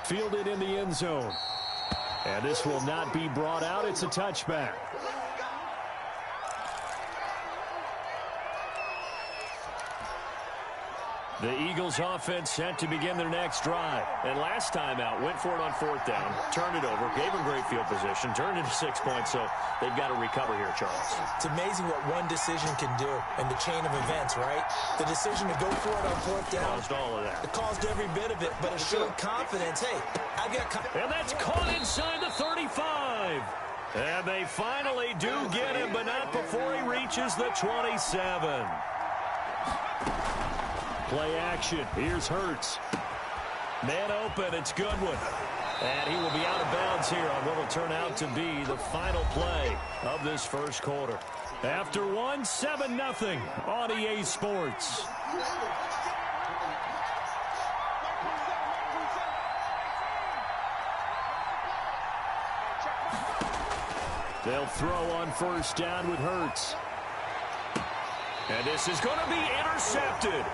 Fielded in the end zone. And this will not be brought out. It's a touchback. The Eagles offense set to begin their next drive. And last time out, went for it on fourth down, turned it over, gave them great field position, turned it to 6 points, so they've got to recover here, Charles. It's amazing what one decision can do in the chain of events, right? The decision to go for it on fourth down. Caused all of that. It caused every bit of it, but it showed confidence. Hey, I got confidence. And that's caught inside the 35. And they finally do get him, but not before he reaches the 27. Play action. Here's Hurts. Man open. It's Goodwin. And he will be out of bounds here on what will turn out to be the final play of this first quarter. After one, 7-0 on EA Sports. They'll throw on first down with Hurts. And this is going to be intercepted.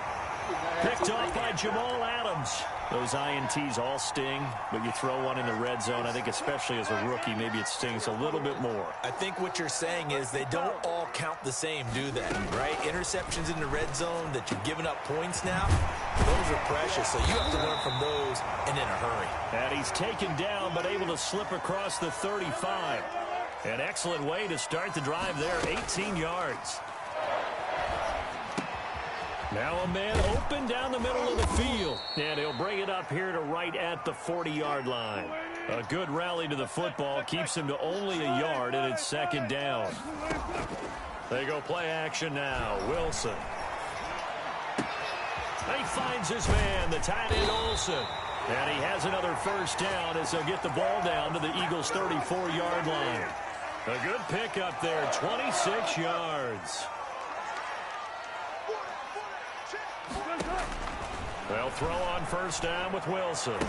Picked off by Jamal Adams. Those INTs all sting, but you throw one in the red zone, I think especially as a rookie, maybe it stings a little bit more. I think what you're saying is they don't all count the same, do they? Right? Interceptions in the red zone that you've given up points now, those are precious, so you have to learn from those and in a hurry. And he's taken down, but able to slip across the 35. An excellent way to start the drive there, 18 yards. Now a man open down the middle of the field. And he'll bring it up here to right at the 40-yard line. A good rally to the football keeps him to only a yard, and it's second down. They go play action now. Wilson. He finds his man, the tight end Olsen. And he has another first down as they'll get the ball down to the Eagles' 34-yard line. A good pickup there, 26 yards. They'll throw on first down with Wilson.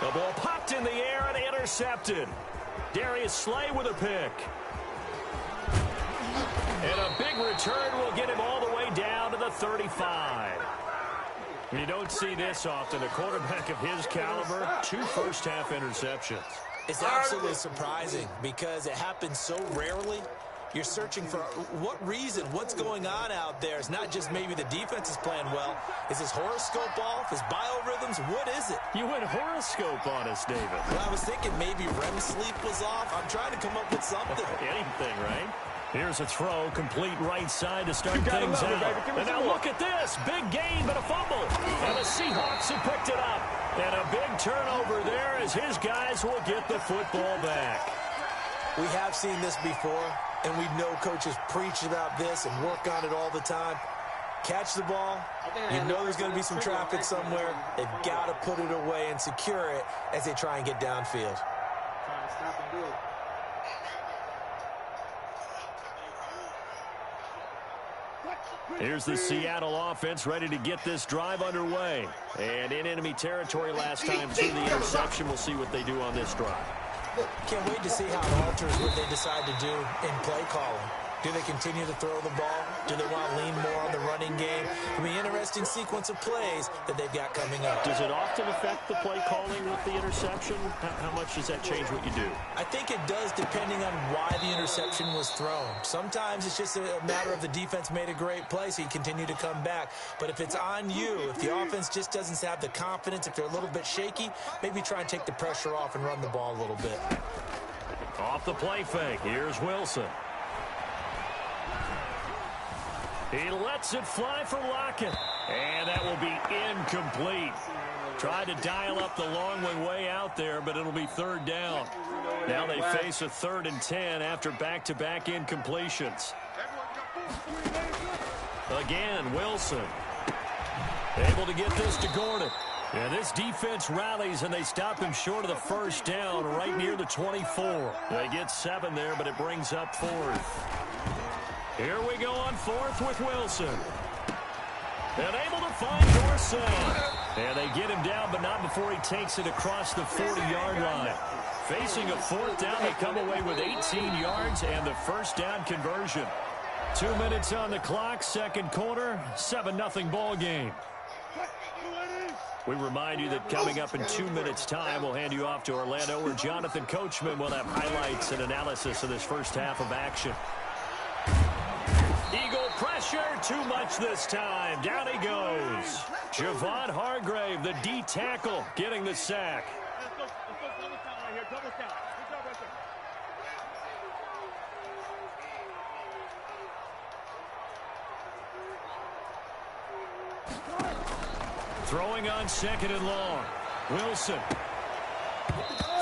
The ball popped in the air and intercepted. Darius Slay with a pick. And a big return will get him all the way down to the 35. You don't see this often. A quarterback of his caliber, 2 first-half interceptions. It's absolutely surprising because it happens so rarely. You're searching for what reason, what's going on out there. It's not just maybe the defense is playing well. Is his horoscope off? His biorhythms? What is it? You went horoscope on us, David. Well, I was thinking maybe REM sleep was off. I'm trying to come up with something. Anything, right? Here's a throw, complete right side to start things out. And now look at this. Big gain, but a fumble. And the Seahawks have picked it up. And a big turnover there as his guys will get the football back. We have seen this before, and we know coaches preach about this and work on it all the time. Catch the ball. You know there's going to be some traffic somewhere. They've got to put it away and secure it as they try and get downfield. Here's the Seattle offense ready to get this drive underway. And in enemy territory last time through the interception. We'll see what they do on this drive. Can't wait to see how it alters what they decide to do in play calling. Do they continue to throw the ball? Do they want to lean more on the running game? It'll be an interesting sequence of plays that they've got coming up. Does it often affect the play calling with the interception? How much does that change what you do? I think it does depending on why the interception was thrown. Sometimes it's just a matter of the defense made a great play, so you continue to come back. But if it's on you, if the offense just doesn't have the confidence, if they're a little bit shaky, maybe try and take the pressure off and run the ball a little bit. Off the play fake. Here's Wilson. He lets it fly for Lockett. And that will be incomplete. Tried to dial up the long way out there, but it'll be third down. Now they face a 3rd and 10 after back-to-back incompletions. Again, Wilson. Able to get this to Gordon. And this defense rallies, and they stop him short of the first down right near the 24. They get 7 there, but it brings up 4th. Here we go on 4th with Wilson. And able to find Dorsey. And they get him down, but not before he takes it across the 40-yard line. Facing a 4th down, they come away with 18 yards and the first down conversion. 2 minutes on the clock, second quarter, 7-0 ball game. We remind you that coming up in 2 minutes' time, we'll hand you off to Orlando, where Jonathan Coachman will have highlights and analysis of this first half of action. Eagle pressure, too much this time. Down he goes. Javon Hargrave, the D tackle, getting the sack. Throwing on 2nd and long. Wilson.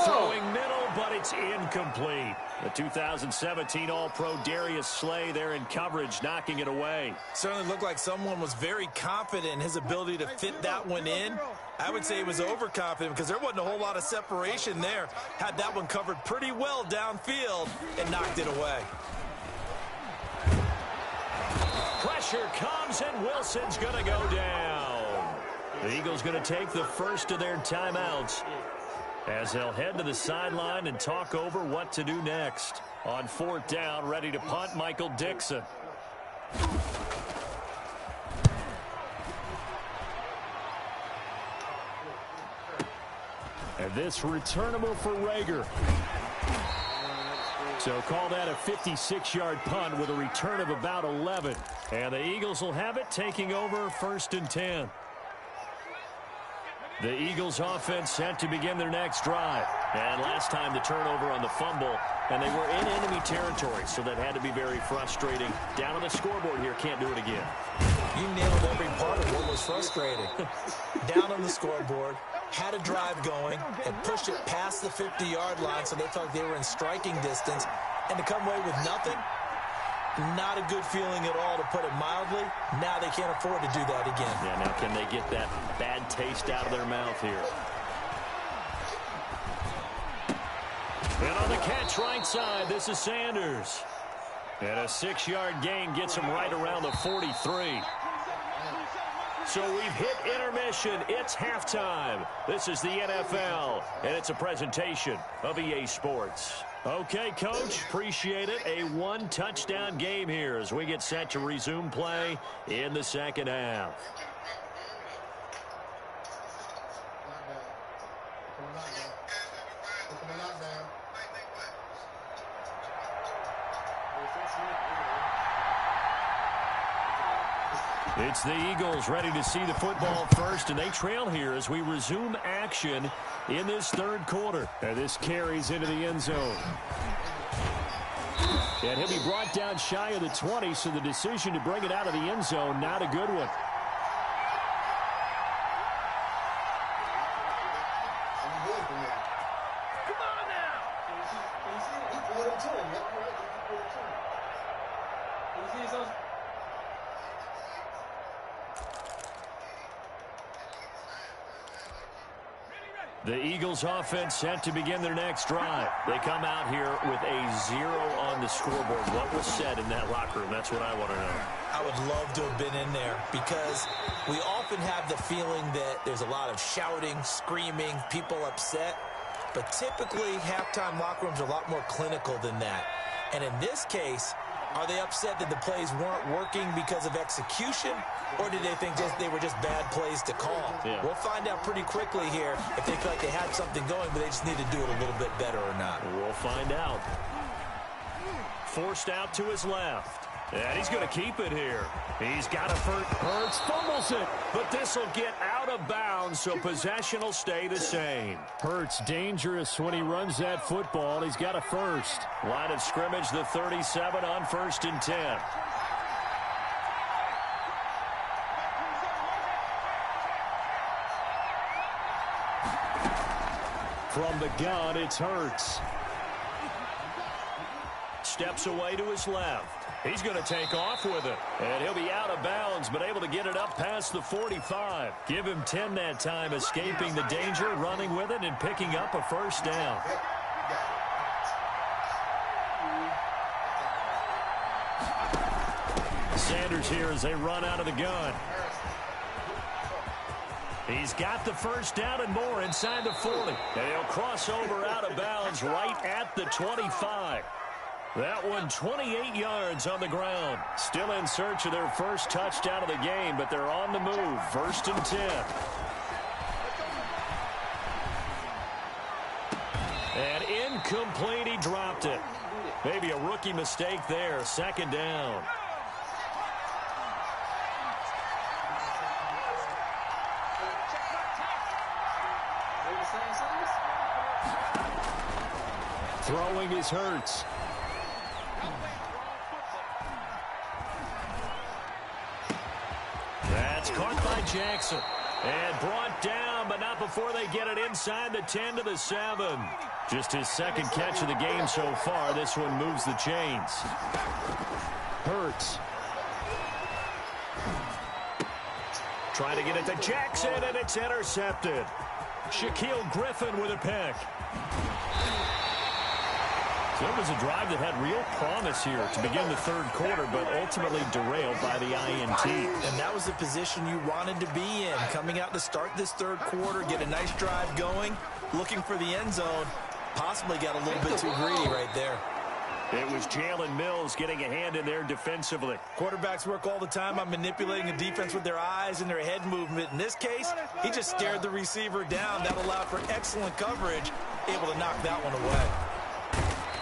Throwing middle, but it's incomplete. The 2017 All-Pro Darius Slay there in coverage, knocking it away. Certainly looked like someone was very confident in his ability to fit that one in. I would say he was overconfident because there wasn't a whole lot of separation there. Had that one covered pretty well downfield and knocked it away. Pressure comes, and Wilson's going to go down. The Eagles going to take the first of their timeouts as they'll head to the sideline and talk over what to do next. On 4th down, ready to punt, Michael Dixon. And this returnable for Rager. So call that a 56-yard punt with a return of about 11. And the Eagles will have it, taking over 1st and 10. The Eagles offense set to begin their next drive. And last time the turnover on the fumble, and they were in enemy territory, so that had to be very frustrating. Down on the scoreboard here, can't do it again. You nailed every part of what was frustrating. Down on the scoreboard, had a drive going, and pushed it past the 50-yard line, so they thought they were in striking distance, and to come away with nothing, not a good feeling at all, to put it mildly. Now they can't afford to do that again. Yeah, now can they get that bad taste out of their mouth here? And on the catch right side, this is Sanders. And a 6-yard gain gets him right around the 43. So we've hit intermission. It's halftime. This is the NFL, and it's a presentation of EA Sports. Okay, Coach, appreciate it. A 1-touchdown game here as we get set to resume play in the second half. It's the Eagles ready to see the football first, and they trail here as we resume action in this 3rd quarter. And this carries into the end zone. And he'll be brought down shy of the 20, so the decision to bring it out of the end zone, not a good one. The Eagles offense set to begin their next drive. They come out here with a 0 on the scoreboard. What was said in that locker room? That's what I want to know. I would love to have been in there because we often have the feeling that there's a lot of shouting, screaming, people upset. But typically, halftime locker rooms are a lot more clinical than that. And in this case, are they upset that the plays weren't working because of execution, or did they think they were just bad plays to call? Yeah. We'll find out pretty quickly here if they feel like they had something going, but they just need to do it a little bit better or not. We'll find out. Forced out to his left. And he's going to keep it here. He's got a first. Hurts fumbles it, but this will get out of bounds, so possession will stay the same. Hurts dangerous when he runs that football. He's got a first. Line of scrimmage, the 37 on 1st and 10. From the gun, it's Hurts. Steps away to his left. He's going to take off with it. And he'll be out of bounds, but able to get it up past the 45. Give him 10 that time, escaping the danger, running with it, and picking up a first down. Sanders here as they run out of the gun. He's got the first down and more inside the 40. And he'll cross over out of bounds right at the 25. That one 28 yards on the ground. Still in search of their first touchdown of the game, but they're on the move. 1st and 10. And incomplete, he dropped it. Maybe a rookie mistake there. Second down. Throwing is Hurts. That's caught by Jackson. And brought down, but not before they get it inside the 10 to the 7. Just his second catch of the game so far. This one moves the chains. Hurts. Trying to get it to Jackson, and it's intercepted. Shaquille Griffin with a pick. So it was a drive that had real promise here to begin the third quarter, but ultimately derailed by the INT. And that was the position you wanted to be in. Coming out to start this third quarter, get a nice drive going, looking for the end zone. Possibly got a little bit too greedy right there. It was Jalen Mills getting a hand in there defensively. Quarterbacks work all the time on manipulating the defense with their eyes and their head movement. In this case, he just stared the receiver down. That allowed for excellent coverage, able to knock that one away.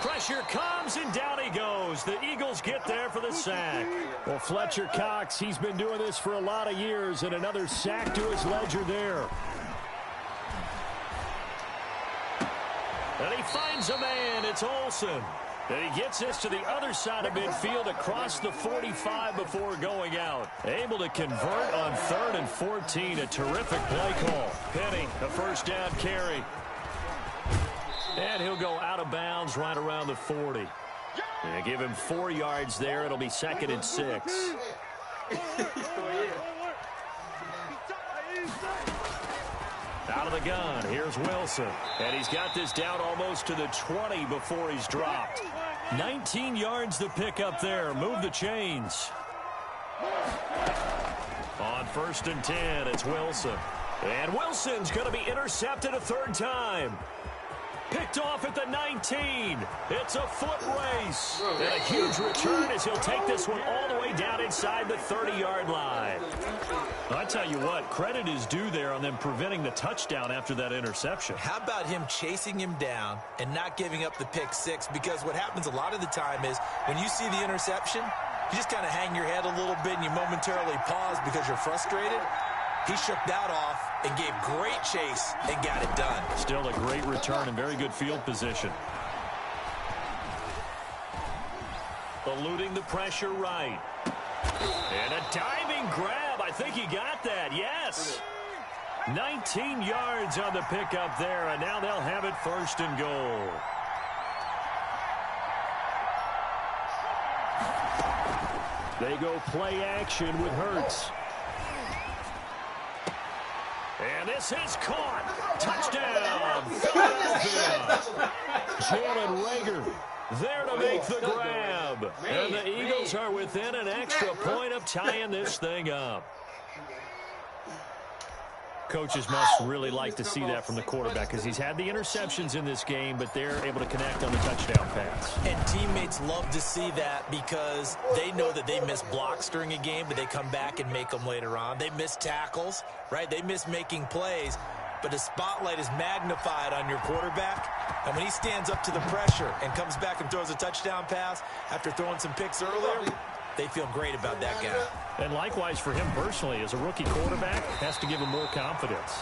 Pressure comes, and down he goes. The Eagles get there for the sack. Well, Fletcher Cox, he's been doing this for a lot of years, and another sack to his ledger there. And he finds a man. It's Olsen. And he gets this to the other side of midfield across the 45 before going out. Able to convert on 3rd and 14. A terrific play call. Penny, a first down carry. And he'll go out of bounds right around the 40. And give him 4 yards there. It'll be 2nd and 6. Out of the gun, here's Wilson. And he's got this down almost to the 20 before he's dropped. 19 yards to pick up there. Move the chains. On 1st and 10, it's Wilson. And Wilson's going to be intercepted a 3rd time. Picked off at the 19. It's a foot race. And a huge return as he'll take this one all the way down inside the 30-yard line. I tell you what, credit is due there on them preventing the touchdown after that interception. How about him chasing him down and not giving up the pick 6? Because what happens a lot of the time is when you see the interception, you just kind of hang your head a little bit and you momentarily pause because you're frustrated. He shook that off and gave great chase and got it done. Still a great return and very good field position. Eluding the pressure right. And a diving grab. I think he got that. Yes. 19 yards on the pickup there, and now they'll have it 1st and goal. They go play action with Hurts. And this is caught. Touchdown, Philadelphia. Jalen Reagor there to make the grab. And the Eagles are within an extra point of tying this thing up. Coaches must really like to see that from the quarterback because he's had the interceptions in this game, but they're able to connect on the touchdown pass. And teammates love to see that because they know that they miss blocks during a game, but they come back and make them later on. They miss tackles, right? They miss making plays, but the spotlight is magnified on your quarterback. And when he stands up to the pressure and comes back and throws a touchdown pass after throwing some picks earlier, they feel great about that guy. And likewise for him personally, as a rookie quarterback, has to give him more confidence.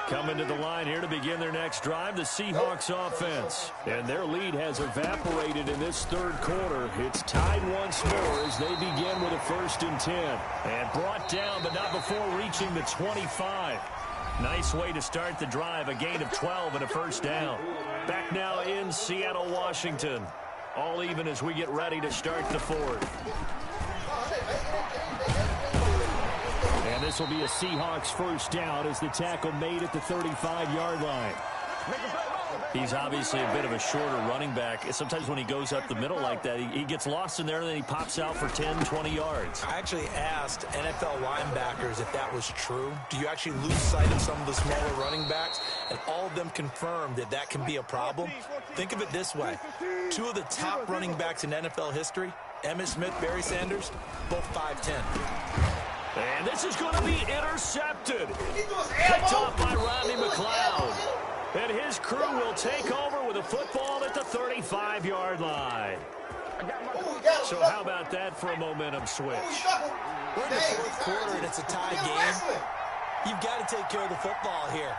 Coming to the line here to begin their next drive, the Seahawks offense. And their lead has evaporated in this 3rd quarter. It's tied once more as they begin with a 1st and 10. And brought down, but not before reaching the 25. Nice way to start the drive, a gain of 12 and a 1st down. Back now in Seattle, Washington. All even as we get ready to start the 4th. And this will be a Seahawks 1st down as the tackle made at the 35-yard line. He's obviously a bit of a shorter running back. Sometimes when he goes up the middle like that, he gets lost in there and then he pops out for 10, 20 yards. I actually asked NFL linebackers if that was true. Do you actually lose sight of some of the smaller running backs? And all of them confirmed that that can be a problem. Think of it this way. 2 of the top running backs in NFL history, Emmitt Smith, Barry Sanders, both 5'10". And this this is going to be intercepted. Picked off by Rodney McLeod. And his crew will take over with a football at the 35-yard line. So how about that for a momentum switch? We're in the fourth quarter, and it's a tie game. You've got to take care of the football here.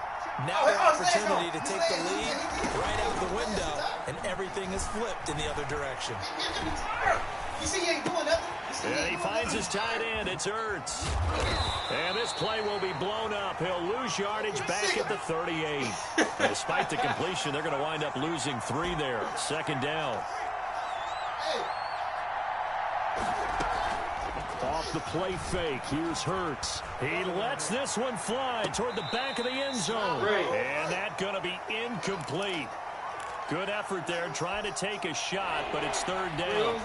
Now their opportunity to take the lead right out the window, and everything is flipped in the other direction. And he finds his tight end. It's Ertz. And this play will be blown up. He'll lose yardage back at the 38. Despite the completion, they're going to wind up losing 3 there. Second down. Off the play fake, here's Hurts. He lets this one fly toward the back of the end zone. And that's going to be incomplete. Good effort there, trying to take a shot, but it's third down.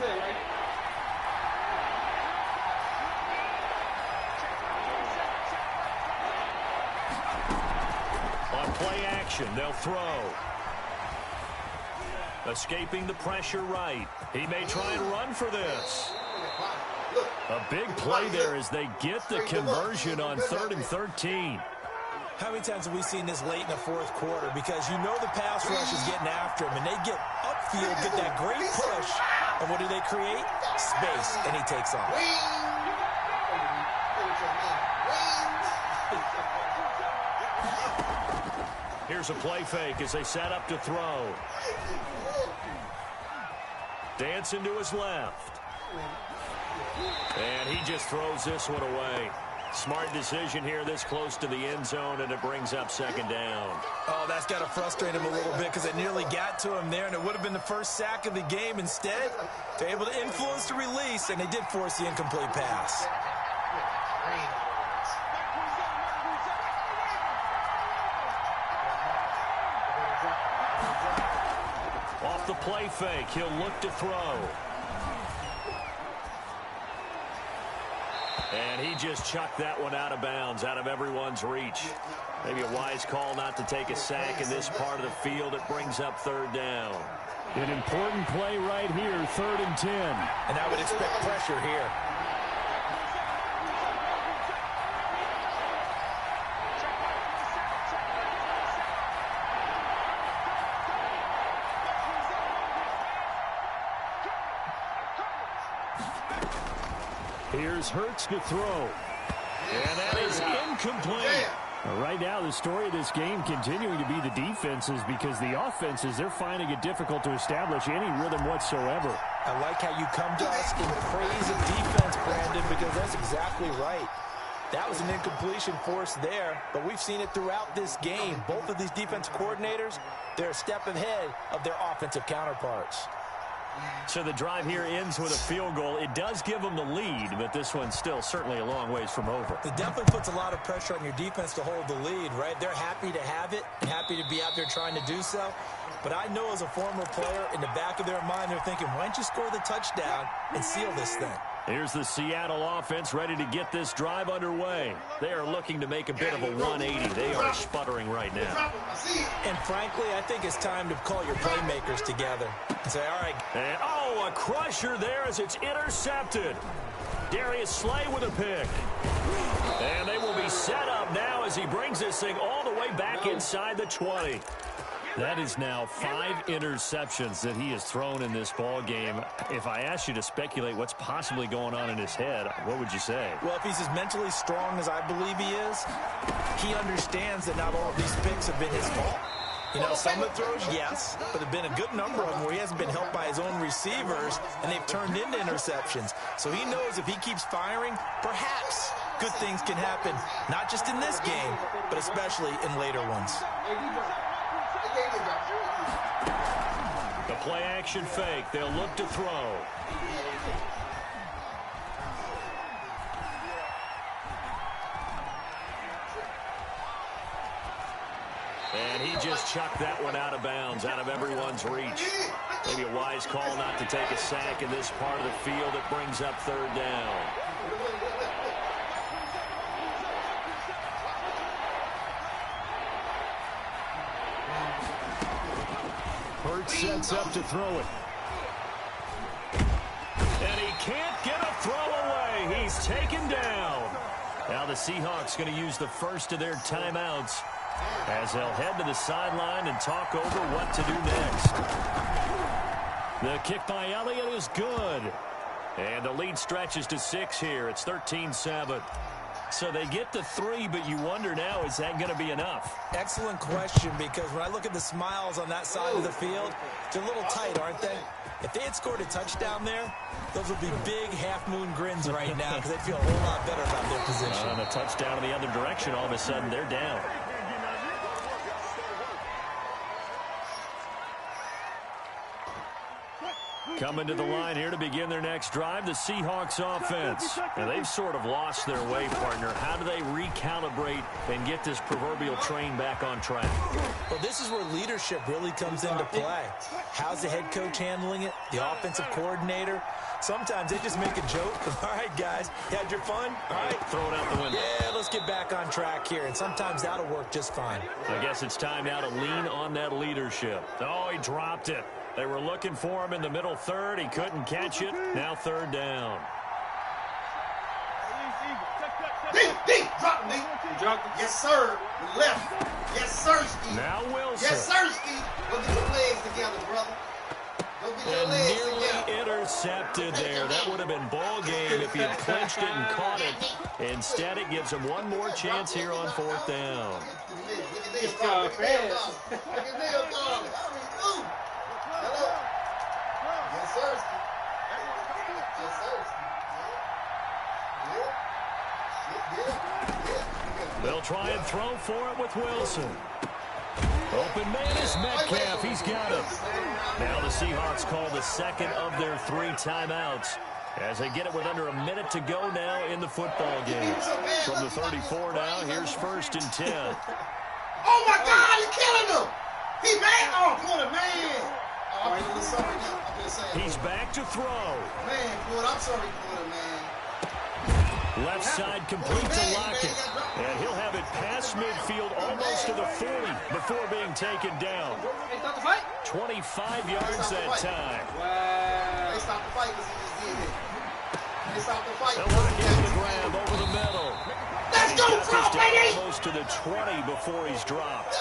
On play action, they'll throw. Escaping the pressure right. He may try and run for this. A big play there as they get the conversion on 3rd and 13. How many times have we seen this late in the fourth quarter? Because you know the pass rush is getting after him, and they get upfield, get that great push, and what do they create? Space, and he takes off. Here's a play fake as they set up to throw. Dancing to his left. And he just throws this one away. Smart decision here this close to the end zone, and it brings up second down. Oh, that's got to frustrate him a little bit because it nearly got to him there, and it would have been the first sack of the game. Instead, they're able to influence the release, and they did force the incomplete pass. Off the play fake, he'll look to throw. And he just chucked that one out of bounds, out of everyone's reach. Maybe a wise call not to take a sack in this part of the field. It brings up third down. An important play right here, 3rd and 10. And I would expect pressure here. Here's Hurts to throw. And that is incomplete. Right now, the story of this game continuing to be the defenses, because the offenses, they're finding it difficult to establish any rhythm whatsoever. I like how you come to us in praise of defense, Brandon, because that's exactly right. That was an incompletion forced there, but we've seen it throughout this game. Both of these defense coordinators, they're a step ahead of their offensive counterparts. So the drive here ends with a field goal. It does give them the lead, but this one's still certainly a long ways from over. It definitely puts a lot of pressure on your defense to hold the lead, right? They're happy to have it and happy to be out there trying to do so. But I know as a former player, in the back of their mind, they're thinking, why don't you score the touchdown and seal this thing? Here's the Seattle offense ready to get this drive underway. They are looking to make a bit of a 180. They are sputtering right now. And frankly, I think it's time to call your playmakers together and say, all right. And, oh, a crusher there as it's intercepted. Darius Slay with a pick. And they will be set up now as he brings this thing all the way back inside the 20. That is now 5 interceptions that he has thrown in this ball game. If I asked you to speculate what's possibly going on in his head, what would you say? Well, if he's as mentally strong as I believe he is, he understands that not all of these picks have been his fault. You know, some of the throws, yes, but there have been a good number of them where he hasn't been helped by his own receivers, and they've turned into interceptions. So he knows if he keeps firing, perhaps good things can happen, not just in this game, but especially in later ones. The play action fake. They'll look to throw. And he just chucked that one out of bounds, out of everyone's reach. Maybe a wise call not to take a sack in this part of the field. It brings up third down. Hurts sets up to throw it. And he can't get a throw away. He's taken down. Now the Seahawks going to use the first of their timeouts as they'll head to the sideline and talk over what to do next. The kick by Elliott is good. And the lead stretches to 6 here. It's 13-7. So they get to 3, but you wonder now, is that going to be enough? Excellent question, because when I look at the smiles on that side of the field, they're a little tight, aren't they? If they had scored a touchdown there, those would be big half-moon grins right now because they'd feel a whole lot better about their position. On a touchdown in the other direction, all of a sudden they're down. Coming to the line here to begin their next drive, the Seahawks offense. And they've sort of lost their way, partner. How do they recalibrate and get this proverbial train back on track? Well, this is where leadership really comes into play. How's the head coach handling it? The offensive coordinator? Sometimes they just make a joke. All right, guys, you had your fun? All right, throw it out the window. Yeah, let's get back on track here. And sometimes that'll work just fine. I guess it's time now to lean on that leadership. Oh, he dropped it. They were looking for him in the middle third. He couldn't catch it. Now third down. Deep, drop him, deep. Yes, sir. Left. Yes, sir, Steve. Now Wilson. Yes, sir, Steve. Go get your legs together, brother. Go get your legs together. Nearly intercepted there. That would have been ball game if he had clinched it and caught it. Instead, it gives him one more chance here on fourth down. It's called fast. Yes, sir, Steve. Yes, sir, Steve. They'll try and throw for it with Wilson. Open man is Metcalf. He's got him. Now the Seahawks call the second of their 3 timeouts as they get it with under a minute to go now in the football game. From the 34 now, here's 1st and 10. Oh, my God, he's killing him. He mad. Oh, Porter, man. Oh, I'm really sorry. He's back to throw. Man, Porter, I'm sorry, Porter, man. Left side complete to Lockett. And he'll have it past midfield almost to the 40 before being taken down. 25 yards that time. Wow. They stopped the fight because he just did it. They stopped the fight. They'll work in the grab over the middle. Let's go, bro, baby! Almost to the 20 before he's dropped.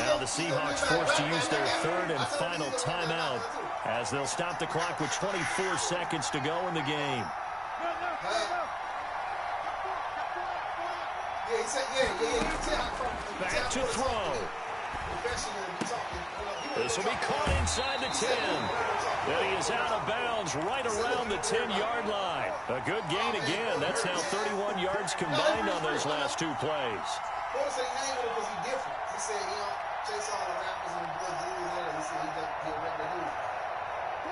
Now the Seahawks forced to use their 3rd and final timeout as they'll stop the clock with 24 seconds to go in the game. Back to throw. This will be caught inside the 10. But he is out of bounds right around the 10-yard line. A good gain again. That's now 31 yards combined on those last 2 plays.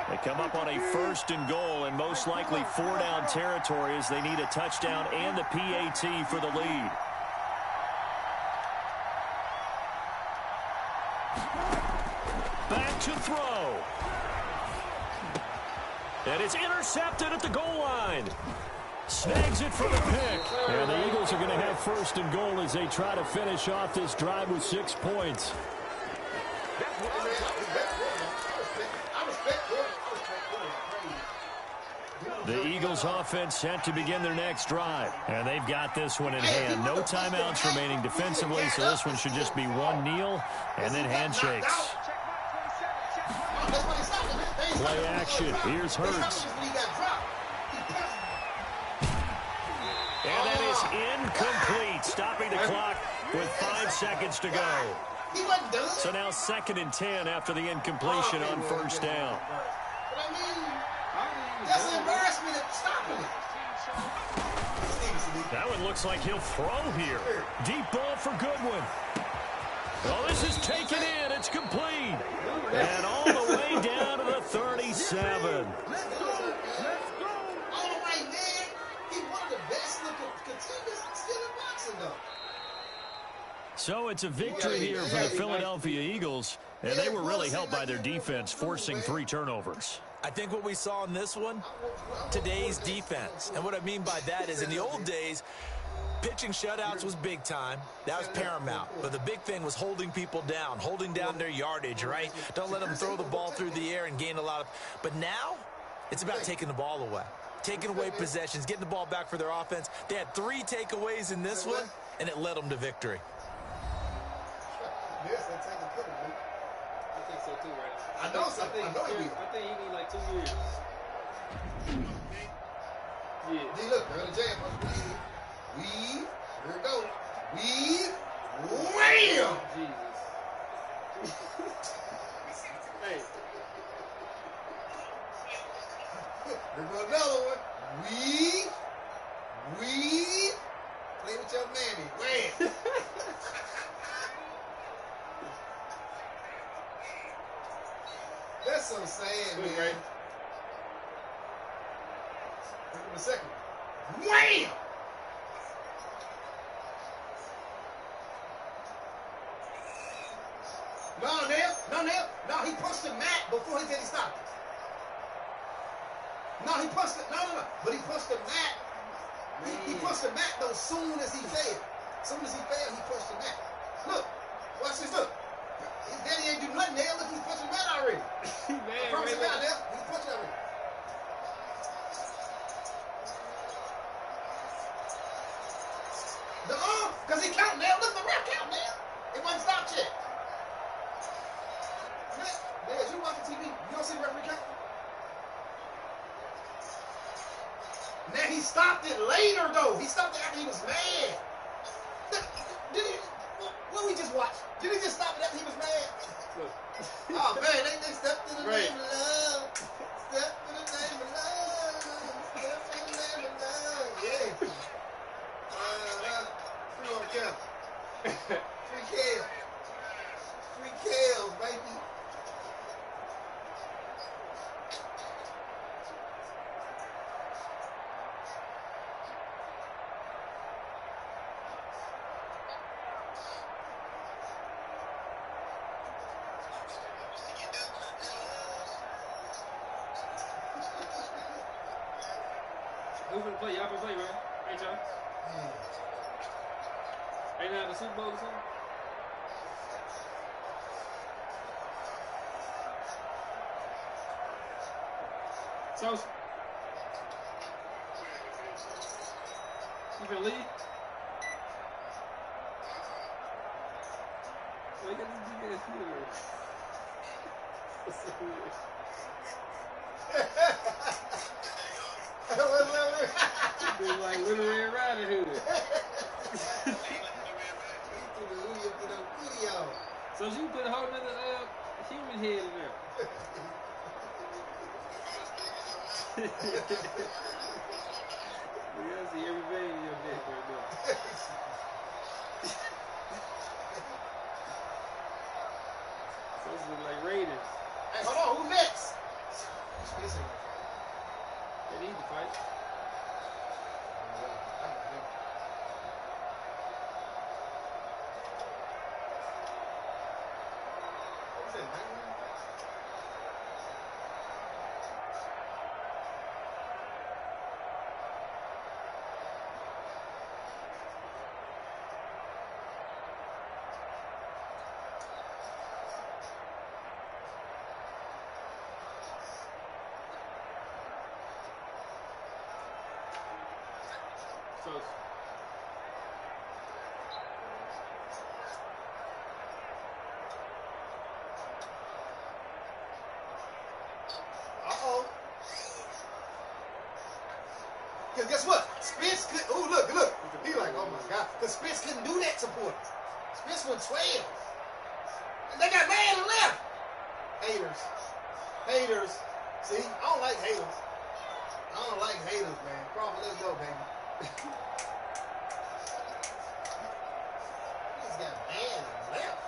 They come up on a 1st and goal and most likely 4-down territory as they need a touchdown and the PAT for the lead. Back to throw. And it's intercepted at the goal line. Snags it for the pick. And the Eagles are going to have 1st and goal as they try to finish off this drive with 6 points. The Eagles offense set to begin their next drive. And they've got this one in hand. No timeouts remaining defensively, so this one should just be one kneel and then handshakes. Play action. Here's Hurts. And that is incomplete, stopping the clock with 5 seconds to go. So now 2nd and 10 after the incompletion on 1st down. That's an embarrassment of stopping it. That one looks like he'll throw here. Deep ball for Goodwin. Oh, this is taken in. It's complete. And all the way down to the 37. All right, man. He's one of the best looking contenders still in boxing, though. So it's a victory here for the Philadelphia Eagles, and they were really helped by their defense, forcing 3 turnovers. I think what we saw in this one, today's defense. And what I mean by that is in the old days, pitching shutouts was big time. That was paramount. But the big thing was holding people down, holding down their yardage, right? Don't let them throw the ball through the air and gain a lot of... But now, it's about taking the ball away. taking away possessions, getting the ball back for their offense. They had 3 takeaways in this one, and it led them to victory. Yes, they take a couple, man. I think so too, right? I know so. I know he will. I think he need like 2 years. Yeah. D, look, early jam. Weave. Here it goes. Weave. Wham! Jesus. Hey. Here goes another one. Weave. Weave. Play with your mammy. Wham! That's so sad, man. Right. Look at the second. Wham! No, he punched the mat before he did he stopped it. No, he punched it. No. But he punched the mat. He punched the mat though soon as he fell. Soon as he fell, he punched the mat. Look. Watch this, look. His daddy ain't do nothing there. Look, he's punched the mat already. Man, I promise you now, Dale. He's punched it already. Because he counting now. Look, the ref counting now. It wasn't stopped yet. Dale, you watching TV. You don't see the referee count? Now he stopped it later, though. He stopped it after he was mad. Did he? What we just watched? Did he just stop it after he was mad? Oh, man, they stepped in the name of love. Step in the name of love. Step in the name of love. Yeah. Free on the count. Free Kale. Free Kale, baby. Who finna play? Y'all finna play, right? Ain't y'all? Ain't y'all the Super Bowl or something? So, you finna leave? Well, you got this big ass Be like Little Red Riding Hood. So you put a whole nother human head in there. We gotta see every vein in your neck right now. So this is like Raiders. Hey, hold on, who's next? They need to fight. So Uh-oh. Because guess what? Spence could, oh, look. He like, oh my God. Because Spence couldn't do that support. Spence went 12. And they got mad and left. Haters. See, I don't like haters. Man. Crawford, let's go, baby. He's got mad and left.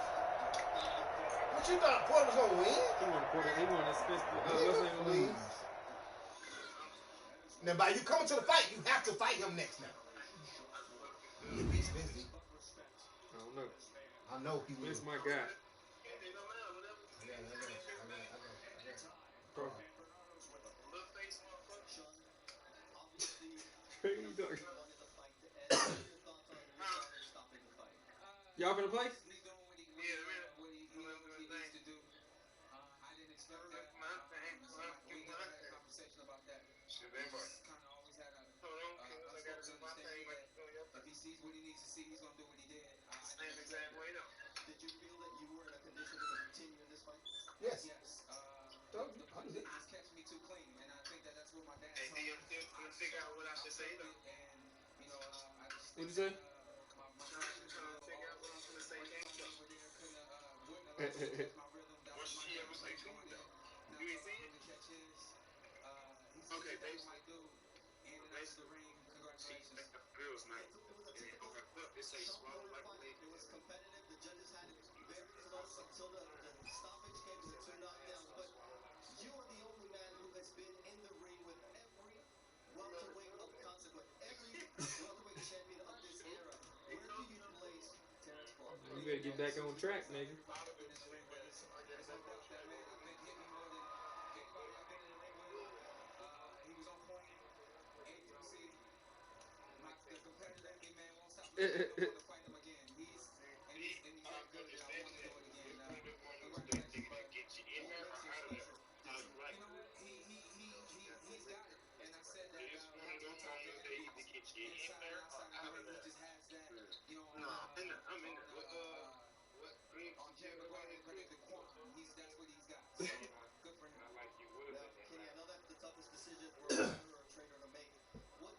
What you thought Porter was going to win? he wanted Spence to lose. Now, by you coming to the fight, you have to fight him next now. He beat Spence. I don't know. I know he will. Spence my guy. I got. Y'all finna play? sees what he needs to see, he's going to do what he did. Same exact way, though. Did you feel that you were in a condition to continue in this fight? Yes. Yes. The punch didn't just catch me too clean, and I think that's what my dad Hey, told me. I'm figure out what I should say, though. And, you know, I just What'd you say? I'm trying to figure out what I'm going to say next, though. What's she ever say to me, though? You ain't see it? Okay, basically. Congratulations. Girls night. And then on her clip, it say swallow like a lady. It was competitive. The judges had it very close until the stoppage came to the 2 knockdowns. But you are the only man who has been in the ring with every welterweight of consequence, every welterweight champion of this era. Where do you place Terrence Crawford? You better get back on track, nigga. He was on point. A3C. The competitor in me, man, won't stop looking. I want to fight him again. He's that good that I want to do it again. You know what? He's got it. And I said that inside and outside of the ring, he just has that, you know, I'm in there. on Jerry McGuire, that's what he's got. So, good for him. Now, Kenny, I know that's the toughest decision for a fighter or a trainer to make. What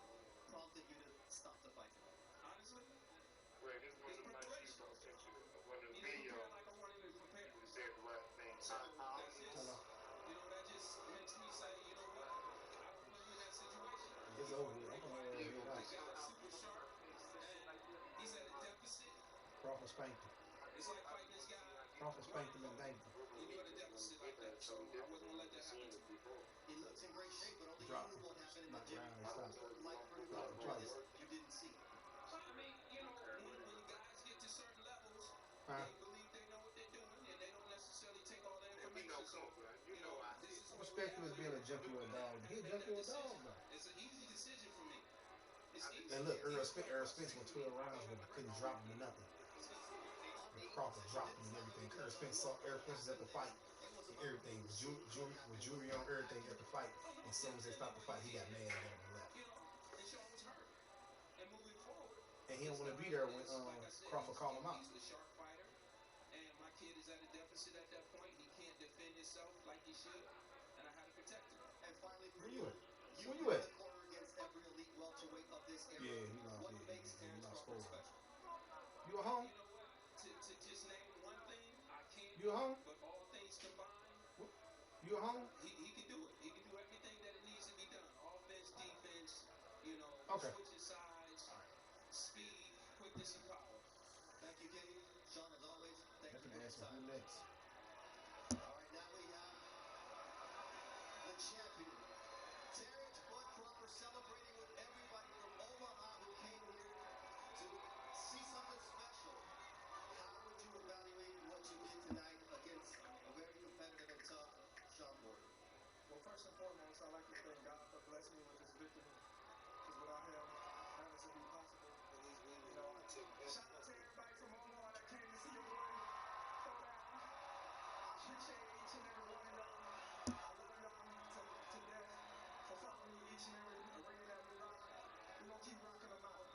prompted you to stop the fight? Honestly, Well, this was a nice video sent you. One of the video said the right thing. You know, that just makes me say, you know what? I don't want you in that situation. It's over with. The guy's super sharp. And he's at a deficit. Crawford spanked him. It's like fighting this guy. Crawford spanked him and thanked him. You're at a deficit like that, so I wasn't going to let that happen. He looks in great shape, but only Drop you him. know what happened in the Knock gym. around and stop. Like for Drop him twice. you didn't see. I mean, you know, when the guys get to certain levels, Huh? they believe they know what they're doing, and they don't necessarily take all the We know, information. So, you know, this is what Respect him as being a junkie or a dog. He a junkie or a dog, though. It's an easy decision for me. It's easy. And look, Earl Spence went 12 rounds but couldn't drop him to nothing. And Crawford dropped him and everything. Earl Spence saw Earl Spence was at the fight. And everything was jewelry on everything at the fight. And as soon as they stopped the fight, he got mad at him and left. You know, and Sean was hurt. And moving forward. And he didn't want to be there when Crawford called him out. He's a sharp fighter. And my kid is at a deficit at that point. He can't defend himself like he should. And I had to protect him. And finally, Where you at? you Where you were at? the corner against every elite welterweight of this era. Yeah, he lost. What makes He Terrence lost Crawford score. special? You at home? You know what? To just name one thing, I can't. You at home? But all things combined, You at home? he can do it. He can do everything that it needs to be done. Offense, defense, you know, Okay. switching sides, speed, quickness, and power. Thank you, Kenny. Sean, as always, thank That's you an for your answer. Who time. next? All right, now we have the champion, Terrence Bud Crawford, celebrating with everybody from Omaha who came here to see something special. How would you evaluate what you did tonight against a very competitive and tough Sean Porter? Well, first and foremost, I'd like to thank God for blessing me with this victory. Because without him, none of this would be possible. You know, shout out to everybody from Omaha that came to see your boy throw down. I appreciate each and every one of y'all. I love y'all to death for following me each and every arena that we rock. We're going to keep rocking them out.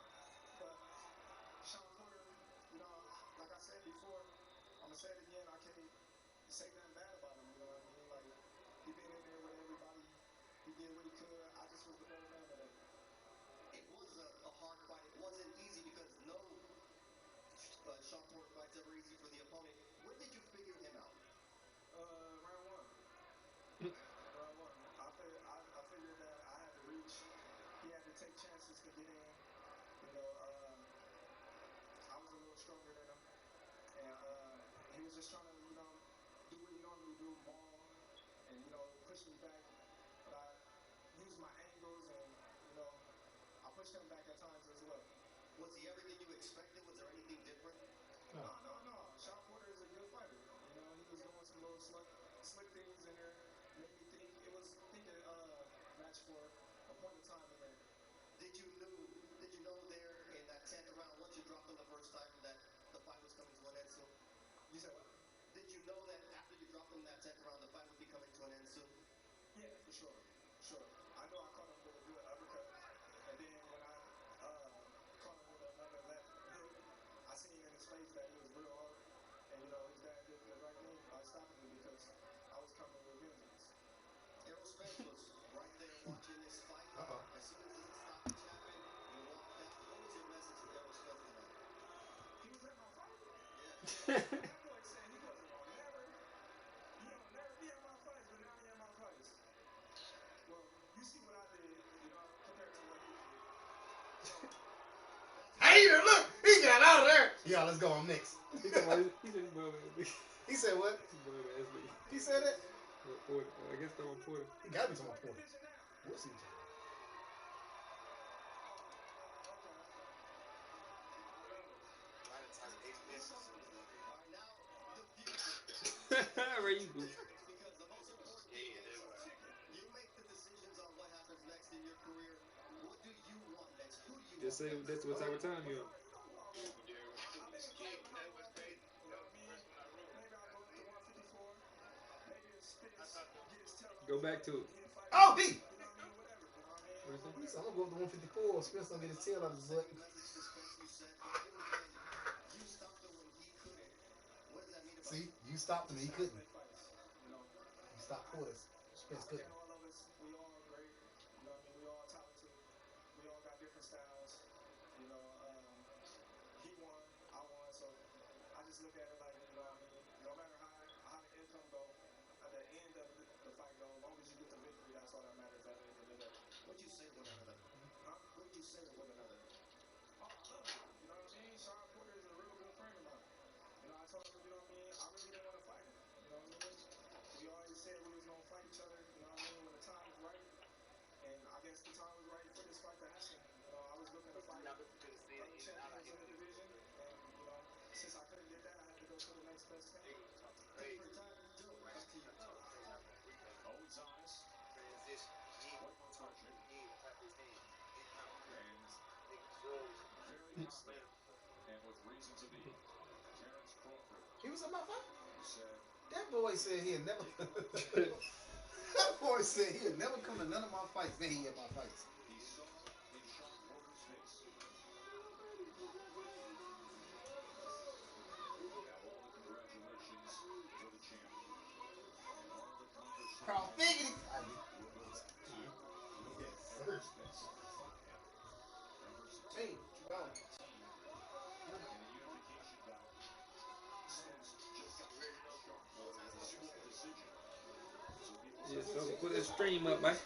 But Sean Porter, you know, like I said before, I'm going to say it again, I can't say nothing bad about him, you know what I mean? Like, he been in there with everybody. He did what he could. I just was the better man today. It was a hard fight. It wasn't easy because no Sean Porter fight's ever easy for the opponent. When did you figure him out? Round one. Round one. I figured that I had to reach. He had to take chances to get in. You know, I was a little stronger than him. And he was just trying to, you know, do what he normally do, maul, and, you know, push me back. But I used my angles and, you know, I pushed him back at times as well. Was he everything you expected? Was there anything different? No. Sean Porter is a good fighter. You know, he was doing some little slick things in there. Made me think it was match for a point in time in there. Did you know there in that 10th round, once you dropped him the first time, that the fight was coming to an end soon? You said what? Did you know that after you dropped him that 10th round, the fight would be coming to an end soon? Yeah, for sure. I know I caught him with a good uppercut. And then when I caught him with another left Hater, look, he got out of there. Yeah, let's go. I'm next. He said, He said what? He said it. I guess they're on Porter. He got to be talking about Porter. We'll see. Where you go? Because the most important thing is you make the decisions on what happens next in your career. What do you want next? Who do you Just say that's what type of time you're on. Go back to it. Oh, D. What is I'm gonna go up to 154. Spence gonna get his tail out of his butt. See, you stopped him, he couldn't. You stopped Porter. Spence couldn't. We all great. You know what I mean? We all talented. We all got different styles. You know, he won, I won. So I just look at it like, you know what I mean? No matter how the income go, at the end of the fight go, as long as you get the victory, that's all that matters at the end of the day. What do you say to one another? Huh? What do you say to one another? Oh, I love him. You know what I mean? Sean Porter is a real good friend of mine. You know, I told him, you know what I mean? I really didn't want to fight him. You know what I mean? We always said we was going to fight each other, you know what I mean, when the time was right. And I guess the time was right for this fight to happen. You know, I was looking to fight other champions in the division. And, you know, since I couldn't get that, I had to go to the next best thing. Thank you for your time. Back to you. Always honest. Transition. Quite refreshing. Very happy. And with reason to be. Terrence Crawford. He was in my fight. Said, That boy said he'd never. That boy said he'd never come to none of my fights. Then he at my fights. he saw in Sean Porter's face. Now all the congratulations for the champ. And all the accomplishments. Carl Figgity. Hey, go. Yeah, so put that stream up, man.